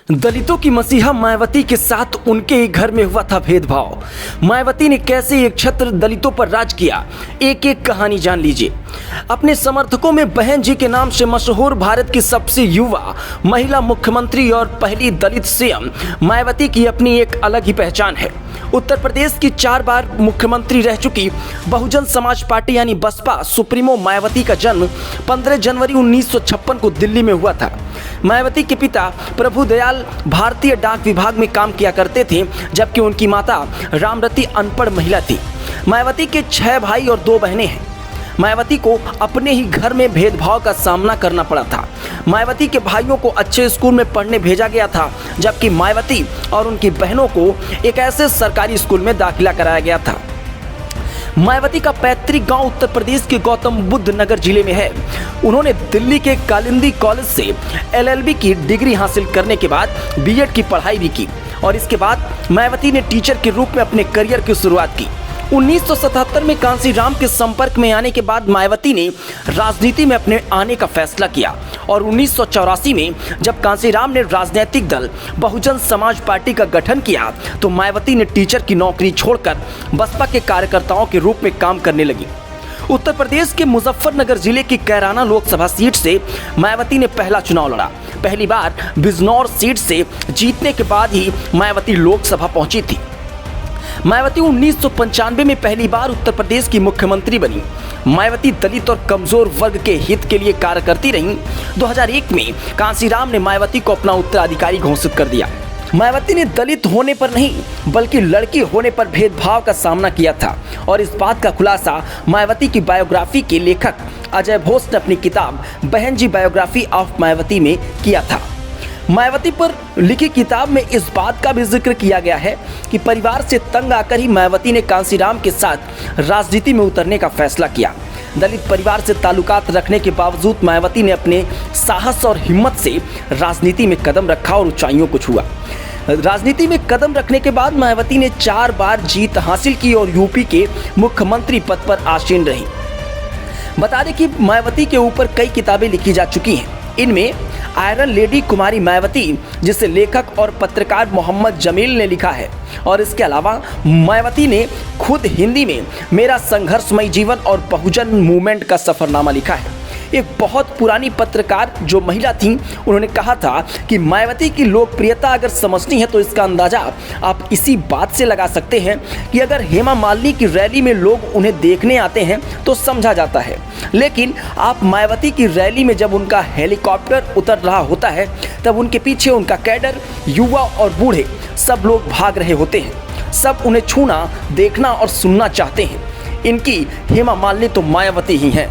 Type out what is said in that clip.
दलितों की मसीहा मायावती के साथ उनके ही घर में हुआ था भेदभाव। मायावती ने कैसे एक छत्र दलितों पर राज किया, एक एक कहानी जान लीजिए। अपने समर्थकों में बहन जी के नाम से मशहूर भारत की सबसे युवा महिला मुख्यमंत्री और पहली दलित सीएम मायावती की अपनी एक अलग ही पहचान है। उत्तर प्रदेश की 4 बार मुख्यमंत्री रह चुकी बहुजन समाज पार्टी यानी बसपा सुप्रीमो मायावती का जन्म 15 जनवरी 1956 को दिल्ली में हुआ था। मायावती के पिता प्रभुदयाल भारतीय डाक विभाग में काम किया करते थे, जबकि उनकी माता रामरती अनपढ़ महिला थी। मायावती के 6 भाई और 2 बहनें हैं। मायावती को अपने ही घर में भेदभाव का सामना करना पड़ा था। मायावती के भाइयों को अच्छे स्कूल में पढ़ने भेजा गया था, जबकि मायावती और उनकी बहनों को एक ऐसे सरकारी स्कूल में दाखिला कराया गया था। मायावती का पैतृक गांव उत्तर प्रदेश के गौतम बुद्ध नगर जिले में है। उन्होंने दिल्ली के कालिंदी कॉलेज से LLB की डिग्री हासिल करने के बाद B.Ed की पढ़ाई भी की और इसके बाद मायावती ने टीचर के रूप में अपने करियर की शुरुआत की। 1977 में कांसीराम के संपर्क में आने के बाद मायावती ने राजनीति में अपने आने का फैसला किया और 1984 में जब कांसीराम ने राजनीतिक दल बहुजन समाज पार्टी का गठन किया तो मायावती ने टीचर की नौकरी छोड़कर बसपा के कार्यकर्ताओं के रूप में काम करने लगी। उत्तर प्रदेश के मुजफ्फरनगर जिले की कैराना लोकसभा सीट से मायावती ने पहला चुनाव लड़ा। पहली बार बिजनौर सीट से जीतने के बाद ही मायावती लोकसभा पहुंची थी। मायावती 1995 में पहली बार उत्तर प्रदेश की मुख्यमंत्री बनी। मायावती दलित और कमजोर वर्ग के हित के लिए कार्य करती रहीं। 2001 में कांसीराम ने मायावती को अपना उत्तराधिकारी घोषित कर दिया। मायावती ने दलित होने पर नहीं बल्कि लड़की होने पर भेदभाव का सामना किया था और इस बात का खुलासा मायावती की बायोग्राफी के लेखक अजय घोष ने अपनी किताब बहन जी बायोग्राफी ऑफ मायावती में किया था। मायावती पर लिखी किताब में इस बात का भी जिक्र किया गया है कि परिवार से तंग आकर ही मायावती ने कांसीराम के साथ राजनीति में उतरने का फैसला किया। दलित परिवार से ताल्लुकात रखने के बावजूद मायावती ने अपने साहस और हिम्मत से राजनीति में कदम रखा और ऊंचाइयों को छुआ। राजनीति में कदम रखने के बाद मायावती ने 4 बार जीत हासिल की और यूपी के मुख्यमंत्री पद पर आसीन रही। बता दें कि मायावती के ऊपर कई किताबें लिखी जा चुकी हैं। इनमें आयरन लेडी कुमारी मायावती, जिसे लेखक और पत्रकार मोहम्मद जमील ने लिखा है, और इसके अलावा मायावती ने खुद हिंदी में मेरा संघर्षमय जीवन और बहुजन मूवमेंट का सफरनामा लिखा है। एक बहुत पुरानी पत्रकार जो महिला थी, उन्होंने कहा था कि मायावती की लोकप्रियता अगर समझनी है तो इसका अंदाजा आप इसी बात से लगा सकते हैं कि अगर हेमा मालिनी की रैली में लोग उन्हें देखने आते हैं तो समझा जाता है, लेकिन आप मायावती की रैली में जब उनका हेलीकॉप्टर उतर रहा होता है तब उनके पीछे उनका कैडर, युवा और बूढ़े सब लोग भाग रहे होते हैं। सब उन्हें छूना, देखना और सुनना चाहते हैं। इनकी हेमा मालिनी तो मायावती ही हैं।